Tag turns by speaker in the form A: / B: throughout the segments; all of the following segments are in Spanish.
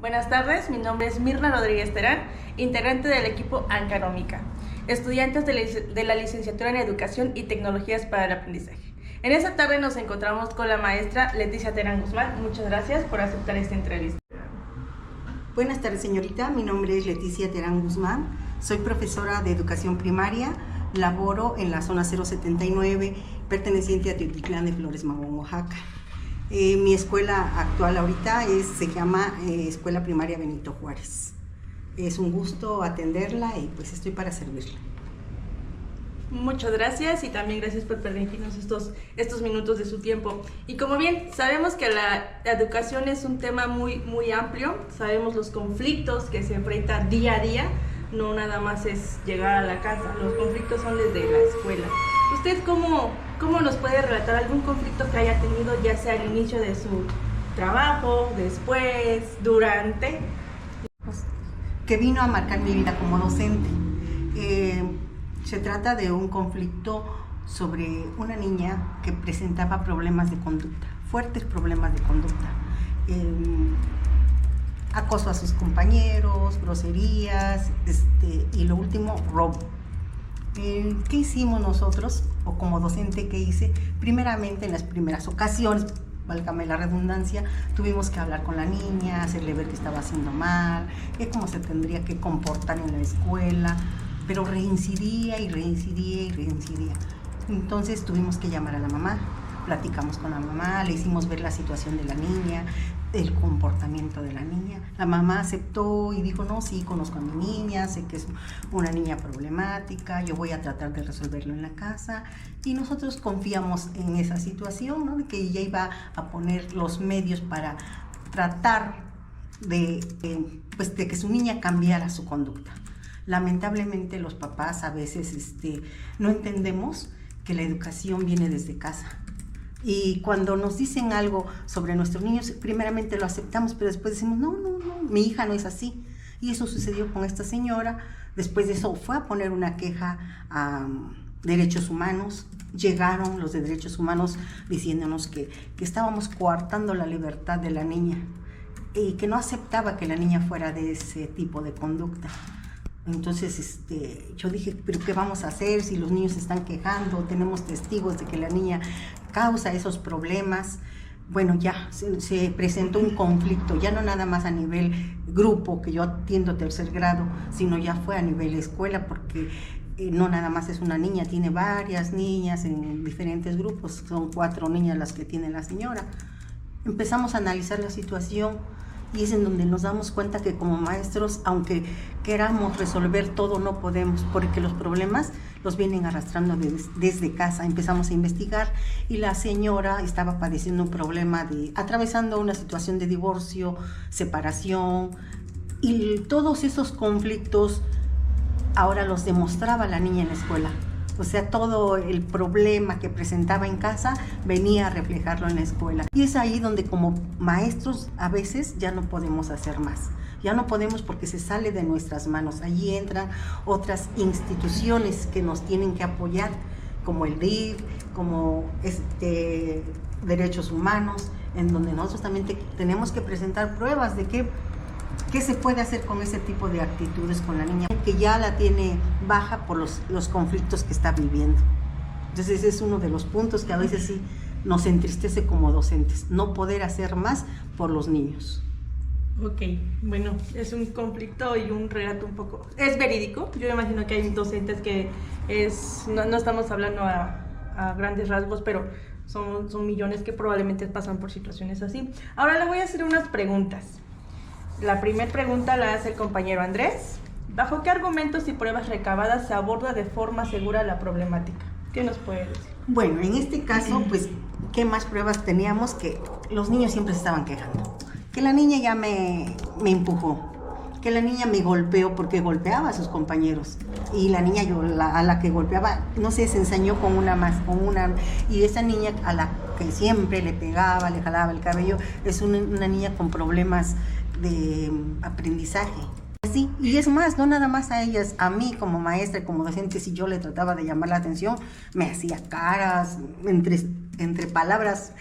A: Buenas tardes, mi nombre es Mirna Rodríguez Terán, integrante del equipo Ancanómica, estudiantes de la licenciatura en Educación y Tecnologías para el Aprendizaje. En esta tarde nos encontramos con la maestra Leticia Terán Guzmán. Muchas gracias por aceptar esta entrevista.
B: Buenas tardes, señorita. Mi nombre es Leticia Terán Guzmán. Soy profesora de educación primaria. Laboro en la zona 079, perteneciente a Teotitlán de Flores Magón, Oaxaca. Mi escuela actual ahorita se llama Escuela Primaria Benito Juárez. Es un gusto atenderla y pues estoy para servirla.
A: Muchas gracias y también gracias por permitirnos estos minutos de su tiempo. Y como bien sabemos que la educación es un tema muy amplio, sabemos los conflictos que se enfrentan día a día, no nada más es llegar a la casa, los conflictos son desde la escuela. ¿Usted cómo nos puede relatar algún conflicto que haya tenido, ya sea al inicio de su trabajo, después, durante?
B: Que vino a marcar mi vida como docente. Se trata de un conflicto sobre una niña que presentaba problemas de conducta, fuertes problemas de conducta. Acoso a sus compañeros, groserías, y lo último, robo. ¿Qué hicimos nosotros, o como docente qué hice? Primeramente, en las primeras ocasiones, válgame la redundancia, tuvimos que hablar con la niña, hacerle ver que estaba haciendo mal, cómo se tendría que comportar en la escuela, pero reincidía. Entonces tuvimos que llamar a la mamá, platicamos con la mamá, le hicimos ver la situación de la niña, el comportamiento de la niña. La mamá aceptó y dijo, no, sí, conozco a mi niña, sé que es una niña problemática, yo voy a tratar de resolverlo en la casa. Y nosotros confiamos en esa situación, ¿no? De que ella iba a poner los medios para tratar de que su niña cambiara su conducta. Lamentablemente los papás a veces no entendemos que la educación viene desde casa. Y cuando nos dicen algo sobre nuestros niños, primeramente lo aceptamos, pero después decimos, no, mi hija no es así. Y eso sucedió con esta señora. Después de eso fue a poner una queja a Derechos Humanos. Llegaron los de Derechos Humanos diciéndonos que estábamos coartando la libertad de la niña y que no aceptaba que la niña fuera de ese tipo de conducta. Entonces yo dije, pero ¿qué vamos a hacer si los niños se están quejando? Tenemos testigos de que la niña causa esos problemas. Bueno, ya se presentó un conflicto, ya no nada más a nivel grupo, que yo atiendo tercer grado, sino ya fue a nivel escuela, porque no nada más es una niña, tiene varias niñas en diferentes grupos, son 4 niñas las que tiene la señora. Empezamos a analizar la situación. Y es en donde nos damos cuenta que como maestros, aunque queramos resolver todo, no podemos, porque los problemas los vienen arrastrando desde casa. Empezamos a investigar y la señora estaba padeciendo un problema atravesando una situación de divorcio, separación, y todos esos conflictos ahora los demostraba la niña en la escuela. O sea, todo el problema que presentaba en casa venía a reflejarlo en la escuela. Y es ahí donde como maestros a veces ya no podemos hacer más. Ya no podemos porque se sale de nuestras manos. Allí entran otras instituciones que nos tienen que apoyar, como el DIF, como Derechos Humanos, en donde nosotros también tenemos que presentar pruebas de qué se puede hacer con ese tipo de actitudes con la niña, que ya la tiene baja por los conflictos que está viviendo. Entonces ese es uno de los puntos que a veces sí nos entristece como docentes, no poder hacer más por los niños.
A: Ok, bueno, es un conflicto y un relato un poco... Es verídico, yo imagino que hay docentes que no estamos hablando a grandes rasgos, pero son millones que probablemente pasan por situaciones así. Ahora le voy a hacer unas preguntas. La primera pregunta la hace el compañero Andrés. ¿Bajo qué argumentos y pruebas recabadas se aborda de forma segura la problemática? ¿Qué nos puede decir?
B: Bueno, en este caso, pues, ¿qué más pruebas teníamos? Que los niños siempre se estaban quejando. Que la niña ya me empujó. Que la niña me golpeó porque golpeaba a sus compañeros. Y la niña, a la que golpeaba, no sé, se ensañó con una. Y esa niña a la que siempre le pegaba, le jalaba el cabello, es una niña con problemas de aprendizaje. Así, y es más, no nada más a ellas, a mí como maestra, como docente, si yo le trataba de llamar la atención, me hacía caras, entre palabras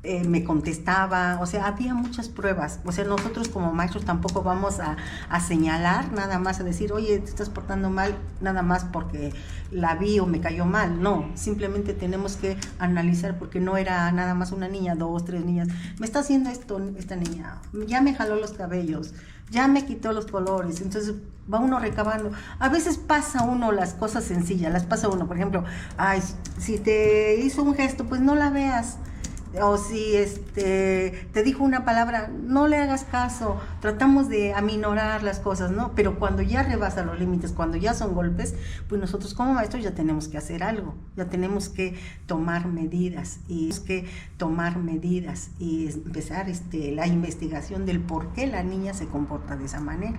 B: me contestaba, o sea, había muchas pruebas. O sea, nosotros como maestros tampoco vamos a señalar nada más, a decir, oye, te estás portando mal nada más porque la vi o me cayó mal. No, simplemente tenemos que analizar, porque no era nada más una niña, 2, 3 niñas. Me está haciendo esto esta niña, ya me jaló los cabellos, ya me quitó los colores. Entonces va uno recabando. A veces pasa uno las cosas sencillas, las pasa uno, por ejemplo, ay, si te hizo un gesto, pues no la veas. O si te dijo una palabra, no le hagas caso. Tratamos de aminorar las cosas, ¿no? Pero cuando ya rebasa los límites, cuando ya son golpes, pues nosotros como maestros ya tenemos que hacer algo, ya tenemos que tomar medidas y empezar la investigación del por qué la niña se comporta de esa manera.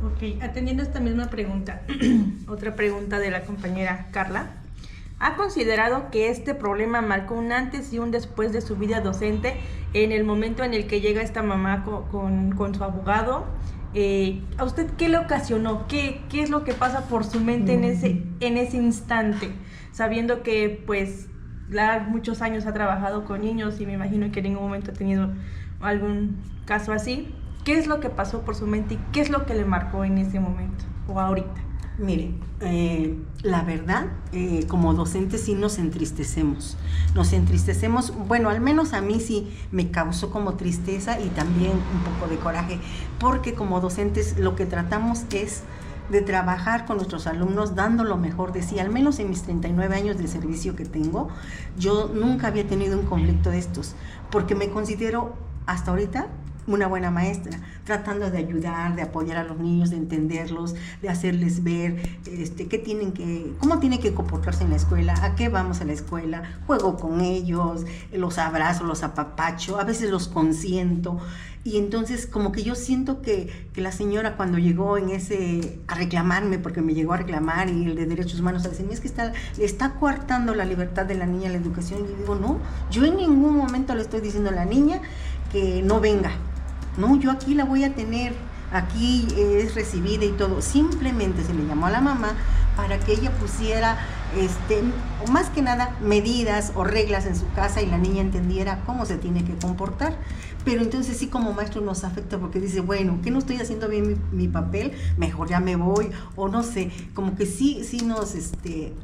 A: Ok, atendiendo esta misma pregunta, otra pregunta de la compañera Carla. ¿Ha considerado que este problema marcó un antes y un después de su vida docente en el momento en el que llega esta mamá con su abogado? ¿A usted qué le ocasionó? ¿Qué es lo que pasa por su mente en ese instante? Sabiendo que pues muchos años ha trabajado con niños y me imagino que en ningún momento ha tenido algún caso así. ¿Qué es lo que pasó por su mente y qué es lo que le marcó en ese momento o ahorita?
B: Mire, la verdad, como docentes sí nos entristecemos, bueno, al menos a mí sí me causó como tristeza y también un poco de coraje, porque como docentes lo que tratamos es de trabajar con nuestros alumnos dando lo mejor de sí. Al menos en mis 39 años de servicio que tengo, yo nunca había tenido un conflicto de estos, porque me considero hasta ahorita una buena maestra, tratando de ayudar, de apoyar a los niños, de entenderlos, de hacerles ver cómo tienen que comportarse en la escuela, a qué vamos a la escuela, juego con ellos, los abrazo, los apapacho, a veces los consiento. Y entonces como que yo siento que la señora cuando llegó a reclamarme, porque me llegó a reclamar, y el de derechos humanos a decirme, es que le está coartando la libertad de la niña a la educación. Y yo digo, no, yo en ningún momento le estoy diciendo a la niña que no venga. No, yo aquí la voy a tener, aquí es recibida y todo. Simplemente se le llamó a la mamá para que ella pusiera, más que nada, medidas o reglas en su casa y la niña entendiera cómo se tiene que comportar. Pero entonces sí, como maestro nos afecta, porque dice, bueno, ¿qué no estoy haciendo bien mi papel? Mejor ya me voy, o no sé, como que sí nos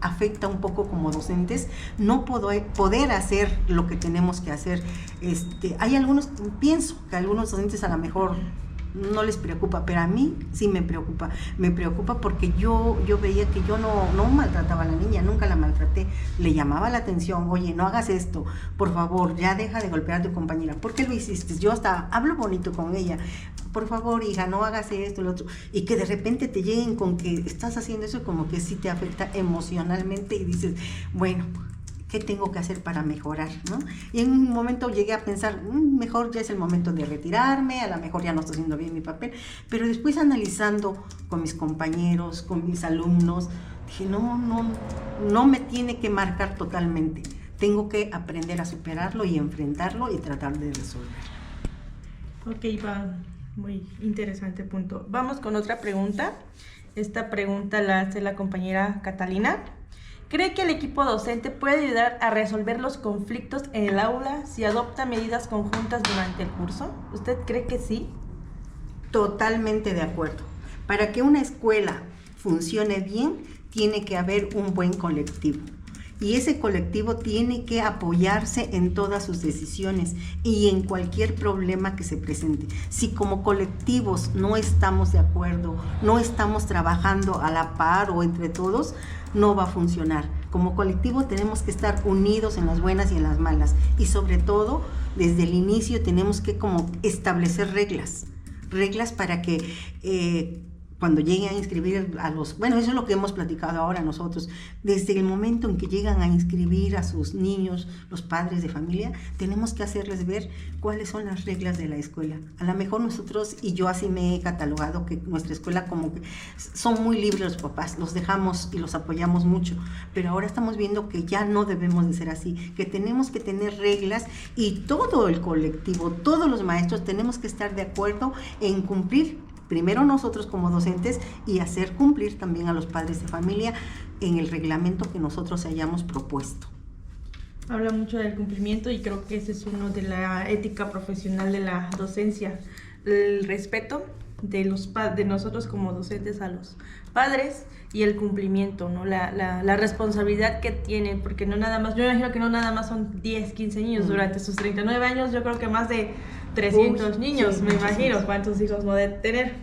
B: afecta un poco como docentes, no poder hacer lo que tenemos que hacer. Pienso que a algunos docentes a lo mejor no les preocupa, pero a mí sí me preocupa porque yo veía que yo no maltrataba a la niña, nunca la maltraté, le llamaba la atención, oye, no hagas esto, por favor, ya deja de golpear a tu compañera, ¿por qué lo hiciste? Yo hasta hablo bonito con ella, por favor, hija, no hagas esto, lo otro, y que de repente te lleguen con que estás haciendo eso, como que sí te afecta emocionalmente y dices, bueno, ¿qué tengo que hacer para mejorar, ¿no? Y en un momento llegué a pensar, mejor ya es el momento de retirarme, a lo mejor ya no estoy haciendo bien mi papel, pero después analizando con mis compañeros, con mis alumnos, dije, no me tiene que marcar totalmente, tengo que aprender a superarlo y enfrentarlo y tratar de resolverlo.
A: Ok, va, muy interesante punto. Vamos con otra pregunta. Esta pregunta la hace la compañera Catalina. ¿Cree que el equipo docente puede ayudar a resolver los conflictos en el aula si adopta medidas conjuntas durante el curso? ¿Usted cree que sí?
B: Totalmente de acuerdo. Para que una escuela funcione bien, tiene que haber un buen colectivo. Y ese colectivo tiene que apoyarse en todas sus decisiones y en cualquier problema que se presente. Si como colectivos no estamos de acuerdo, no estamos trabajando a la par o entre todos, no va a funcionar. Como colectivo tenemos que estar unidos en las buenas y en las malas. Y sobre todo, desde el inicio tenemos que como establecer reglas para que cuando lleguen a inscribir bueno, eso es lo que hemos platicado ahora nosotros, desde el momento en que llegan a inscribir a sus niños, los padres de familia, tenemos que hacerles ver cuáles son las reglas de la escuela. A lo mejor nosotros, y yo así me he catalogado, que nuestra escuela como que son muy libres los papás, los dejamos y los apoyamos mucho, pero ahora estamos viendo que ya no debemos de ser así, que tenemos que tener reglas y todo el colectivo, todos los maestros tenemos que estar de acuerdo en cumplir primero nosotros como docentes y hacer cumplir también a los padres de familia en el reglamento que nosotros hayamos propuesto.
A: Habla mucho del cumplimiento y creo que ese es uno de la ética profesional de la docencia, el respeto de de nosotros como docentes a los padres y el cumplimiento, ¿no? La responsabilidad que tienen, porque no nada más, yo me imagino que no nada más son 10, 15 niños durante sus 39 años, yo creo que más de 300 niños, sí, me imagino cuántos hijos no deben tener.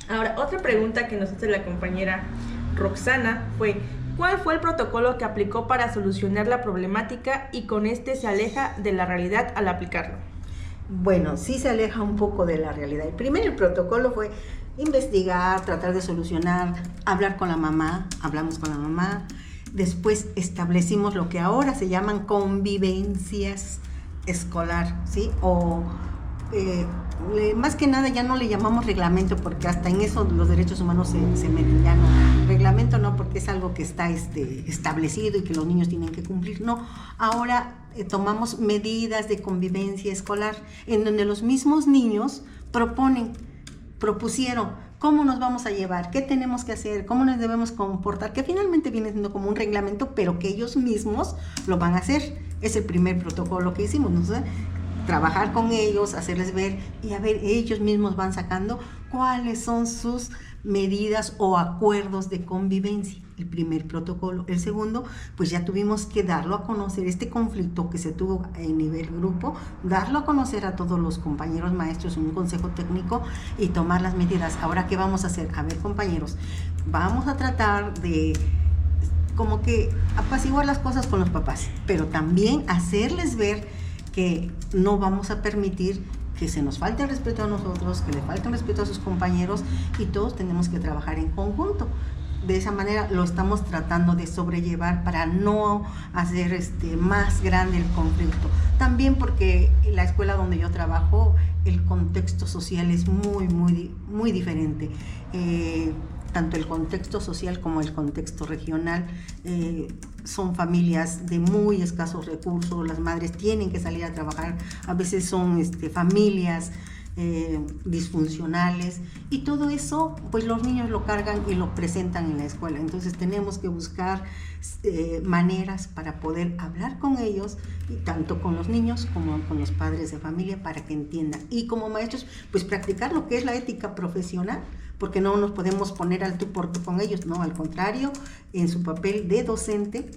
A: Ahora, otra pregunta que nos hace la compañera Roxana fue: ¿cuál fue el protocolo que aplicó para solucionar la problemática y con este se aleja de la realidad al aplicarlo?
B: Bueno, sí se aleja un poco de la realidad. El protocolo fue investigar, tratar de solucionar, hablar con la mamá, hablamos con la mamá. Después establecimos lo que ahora se llaman convivencias escolar, ¿sí? Más que nada ya no le llamamos reglamento, porque hasta en eso los derechos humanos se meten. Ya no, reglamento no, porque es algo que está establecido y que los niños tienen que cumplir. No, ahora tomamos medidas de convivencia escolar, en donde los mismos niños propusieron cómo nos vamos a llevar, qué tenemos que hacer, cómo nos debemos comportar, que finalmente viene siendo como un reglamento, pero que ellos mismos lo van a hacer. Es el primer protocolo que hicimos, ¿no? Trabajar con ellos, hacerles ver, y a ver, ellos mismos van sacando cuáles son sus medidas o acuerdos de convivencia. El primer protocolo. El segundo, pues ya tuvimos que darlo a conocer, este conflicto que se tuvo en nivel grupo, darlo a conocer a todos los compañeros maestros en un consejo técnico y tomar las medidas. Ahora, ¿qué vamos a hacer? A ver, compañeros, vamos a tratar de como que apaciguar las cosas con los papás, pero también hacerles ver que no vamos a permitir que se nos falte el respeto a nosotros, que le falte el respeto a sus compañeros, y todos tenemos que trabajar en conjunto. De esa manera lo estamos tratando de sobrellevar para no hacer más grande el conflicto. También porque en la escuela donde yo trabajo, el contexto social es muy diferente. Tanto el contexto social como el contexto regional, son familias de muy escasos recursos, las madres tienen que salir a trabajar, a veces son familias disfuncionales, y todo eso pues los niños lo cargan y lo presentan en la escuela. Entonces tenemos que buscar maneras para poder hablar con ellos, y tanto con los niños como con los padres de familia, para que entiendan, y como maestros pues practicar lo que es la ética profesional, porque no nos podemos poner al tú por tú con ellos, no, al contrario, en su papel de docente,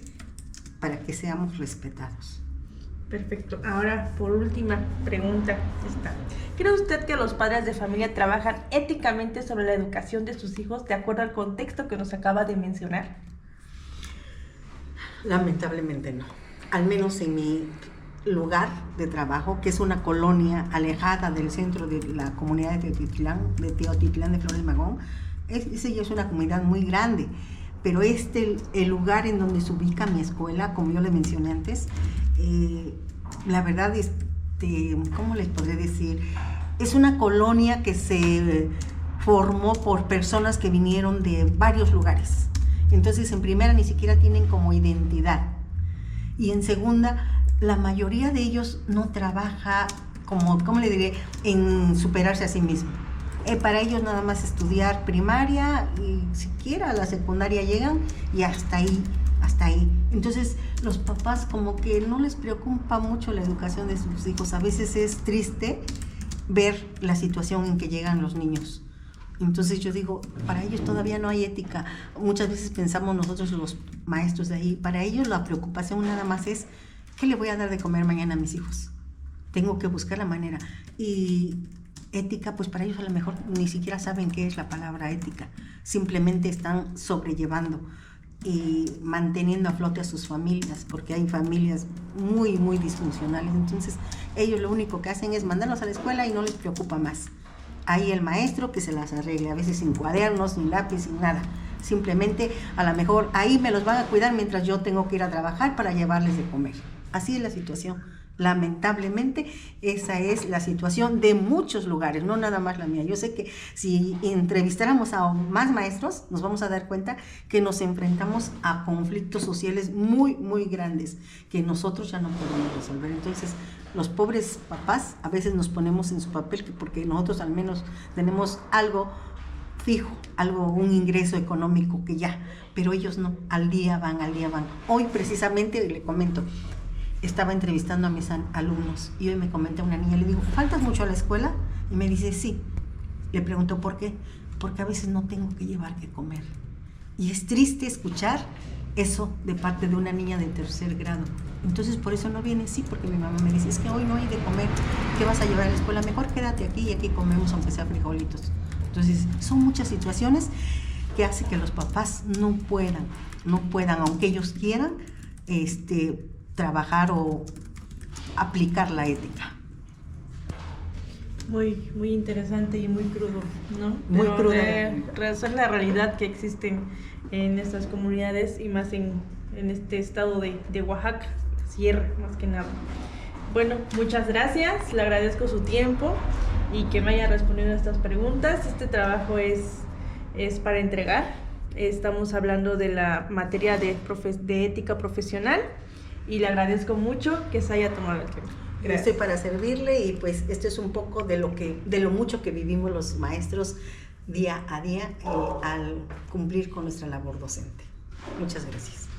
B: para que seamos respetados.
A: Perfecto. Ahora, por última pregunta, ¿cree usted que los padres de familia trabajan éticamente sobre la educación de sus hijos de acuerdo al contexto que nos acaba de mencionar?
B: Lamentablemente no. Al menos en mi lugar de trabajo, que es una colonia alejada del centro de la comunidad de Teotitlán de Flores Magón, esa ya es una comunidad muy grande, pero el lugar en donde se ubica mi escuela, como yo le mencioné antes, la verdad, ¿cómo les podré decir? Es una colonia que se formó por personas que vinieron de varios lugares. Entonces, en primera, ni siquiera tienen como identidad. Y en segunda, la mayoría de ellos no trabaja ¿cómo le diré?, en superarse a sí mismo. Para ellos nada más estudiar primaria, y siquiera a la secundaria llegan, y hasta ahí. Entonces los papás como que no les preocupa mucho la educación de sus hijos. A veces es triste ver la situación en que llegan los niños. Entonces yo digo, para ellos todavía no hay ética. Muchas veces pensamos nosotros, los maestros de ahí, para ellos la preocupación nada más es: ¿qué le voy a dar de comer mañana a mis hijos? Tengo que buscar la manera. Y ética, pues para ellos a lo mejor ni siquiera saben qué es la palabra ética. Simplemente están sobrellevando y manteniendo a flote a sus familias, porque hay familias muy disfuncionales. Entonces ellos lo único que hacen es mandarlos a la escuela y no les preocupa más. Hay el maestro que se las arregle, a veces sin cuadernos, sin lápiz, sin nada. Simplemente a lo mejor ahí me los van a cuidar mientras yo tengo que ir a trabajar para llevarles de comer. Así es la situación. Lamentablemente esa es la situación de muchos lugares, no nada más la mía. Yo sé que si entrevistáramos a más maestros, nos vamos a dar cuenta que nos enfrentamos a conflictos sociales muy grandes, que nosotros ya no podemos resolver. Entonces los pobres papás a veces nos ponemos en su papel, porque nosotros al menos tenemos algo fijo, un ingreso económico que ya, pero ellos no, al día van. Hoy precisamente le comento, estaba entrevistando a mis alumnos y hoy me comenta una niña, le digo, ¿faltas mucho a la escuela? Y me dice, sí. Le pregunto, ¿por qué? Porque a veces no tengo que llevar que comer. Y es triste escuchar eso de parte de una niña de 3er grado. Entonces, por eso no viene, sí, porque mi mamá me dice, es que hoy no hay de comer, ¿qué vas a llevar a la escuela? Mejor quédate aquí y aquí comemos, aunque sea frijolitos. Entonces, son muchas situaciones que hacen que los papás no puedan, aunque ellos quieran, trabajar o aplicar la ética.
A: Muy, muy interesante y muy crudo, ¿no?
B: Muy crudo.
A: Esa es la realidad que existe en estas comunidades y más en este estado de Oaxaca, Sierra, más que nada. Bueno, muchas gracias, le agradezco su tiempo y que me haya respondido a estas preguntas. Este trabajo es para entregar. Estamos hablando de la materia de ética profesional y le agradezco mucho que se haya tomado el tiempo.
B: Gracias. Estoy para servirle y pues esto es un poco de lo mucho que vivimos los maestros día a día al cumplir con nuestra labor docente. Muchas gracias.